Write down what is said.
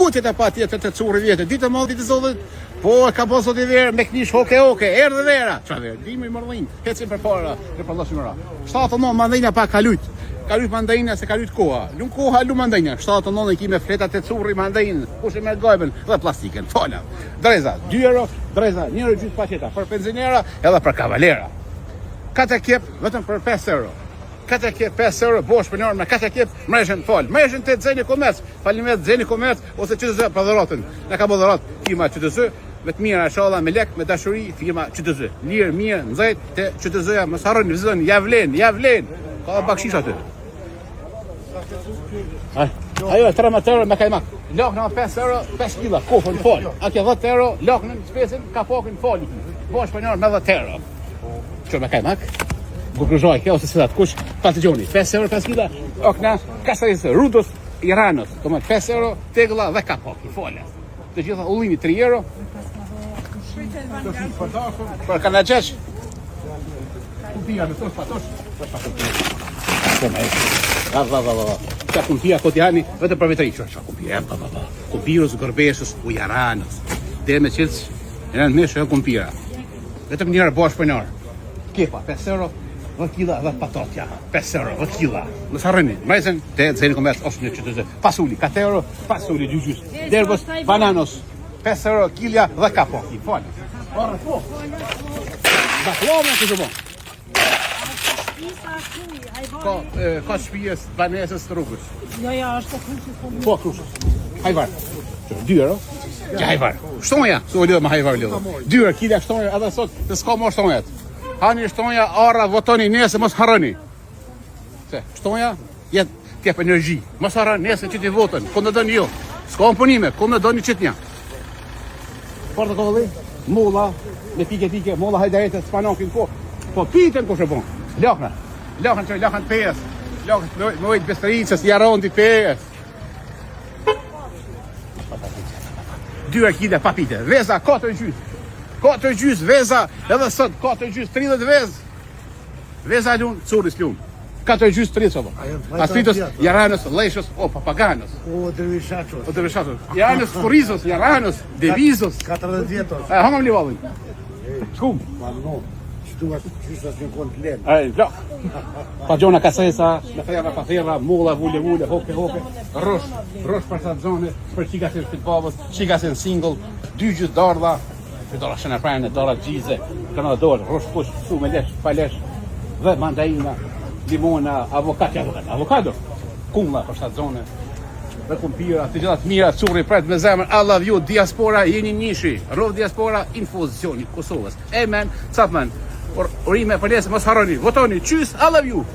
Kutjet e pa tjetër të curë vjetë, ditë më ditë zotit, po ka po zoti verë me knish hoke, erdhe vera. Qa verë, dimi mërdhin, hecim për para, për përllosim mëra. 7-9 mandajna pa ka lujt mandajna se ka lujt koha. Lun koha, lu mandajna. 7-9 i ki me fletat e curri mandajnë, kushe me gajben dhe plastiken, fola. Dreza, 2 euro, dreza, 1 euro gjysë paqeta, për penzinera edhe për kavalera. Kate kjep, vetëm për 5 euro. Kate kjep 5 euro, bosh për njërë me kate kjep, mreshen fol. Mreshen të Zeni Komerc, falimet Zeni Komerc, ose QTZ për dhëratën. Në ka bo dhërat, firma QTZ, me të mira shalla, me lek, me dashuri, firma QTZ. Lirë, mirë, nëzajt, të QTZ-ja, më sarën, vizën, javlen. Ka bakshish aty. Ajo, 13 euro me kajmak. Laknë 5 euro, 5 kila, kofën fol. A ke 10 euro, laknë spesin, ka pokin fol. Bosh për njërë me 10 euro. Që me kajmak? Bukruzhoj, kjo ose sëdat, kush pasigjoni, 5 euro, 5 kila, okna, kasarisë, rudos, iranës, të më 5 euro, tegla dhe kapoki, folja. Të gjitha ullimi 3 euro. Për kanë gjesh. Kumpia, në tosh patosh. Qa kumpia, koti hani, vetë për vetëri, qa kumpia, kumpirës, gërbesës, u jaranës. Dhe me qilës, e në meshë e kumpira. Vetëm njërë bosh për njërë. Kepa, 5 euro, 10 kila dhe patotja, 5 euro, 10 kila. Nësë arrëni, mrejzen, të Zeni Komerc, ose një QTZ. Pasuli, 4 euro, pasuli, gjygjys. Derbës, bananos, 5 euro, kilja dhe kapoki. Falë. Orë, po. Baklome, të zëbon. Ka shpijes, banesës të rrugës. Ja, është të krushës. Po, krushës. Hajvar. 2 euro. Ja, hajvar. Shtonja, su lidhë me hajvar lidhë. 2 euro, kilja shtonja, edhe sot, të s'ka më shtonjat. Hani shtonja, ara, votoni, nese, mos harani. Se, shtonja, jetë tjep energji. Mos harani, nese, që ti votën. Kënë dhe dënë jo. S'ka më punime, kënë dhe dënë qëtë një. Portokolli, mulla, me pike, mulla hajdajetë, spanokin, po pitën ku shëpon. Lakën që lakën pes. Lakën me ojtë bestericës, jarondi pes. 2 kile pa pite. Veza, 4 gjys. 4 gjys, veza, edhe sot, 4 gjys, 30 vez. Veza lunë, curis lunë. 4 gjys, 30 sobo. Astritës, jaranës, lejshës, o papaganës. O dërvishatës. Jaranës, furizës, jaranës, devizës. 40 vjetës. Hangam li valin. Shkum. Shtuas gjysas një kont lenë. Lak. Pa gjona kasesa, në thera, mulla, vule, hoke. Rosh për sa zone, për qikasin shpit babës, qikasin single, 2 gjys darda, që dora shënë prajnë, dora gjize, këna dorë, rosh push, su me lesh, palesh, dhe mandaina, limona, avokado, kumla për sa zone, dhe kumpira, të gjithat mira, curri, pret me zemër, I love you, diaspora, jeni nishi, rov diaspora, infozicioni, Kosovës. Amen, capman, urime, përlesë, mos haroni, votoni, qys, I love you.